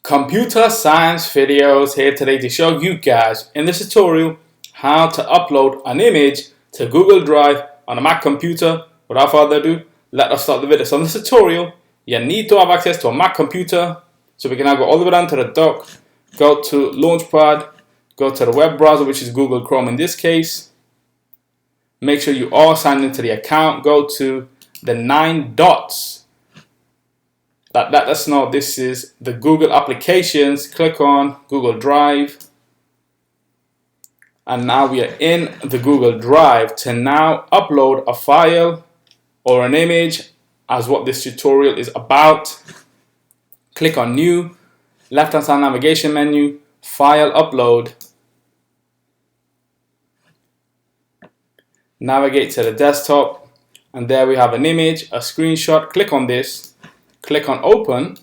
Computer science videos here today to show you guys in this tutorial how to upload an image to Google Drive on a Mac computer. Without further ado, let us start the video. So in this tutorial, you need to have access to a Mac computer. So we can now go all the way down to the dock, go to Launchpad, go to the web browser, which is Google Chrome in this case. Make sure you are signed into the account. Go to the 9 dots. Let us know this is the Google applications. Click on Google Drive. And now we are in the Google Drive to now upload a file or an image as what this tutorial is about. Click on New, left hand side navigation menu, File Upload. Navigate to the desktop and there we have an image, a screenshot. Click on this. Click on Open,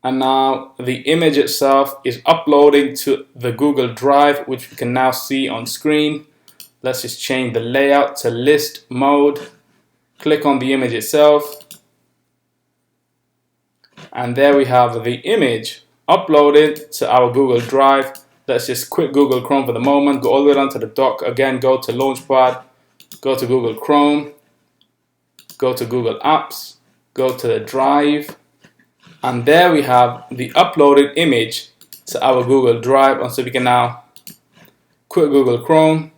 and now the image itself is uploading to the Google Drive, which we can now see on screen. Let's just change the layout to list mode. Click on the image itself, and there we have the image uploaded to our Google Drive. Let's just quit Google Chrome for the moment, go all the way down to the dock. Again, go to Launchpad, go to Google Chrome, go to Google Apps, go to the Drive, and there we have the uploaded image to our Google Drive. And so we can now quit Google Chrome.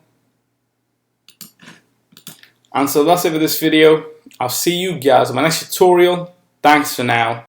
And so that's it for this video. I'll see you guys in my next tutorial. Thanks for now.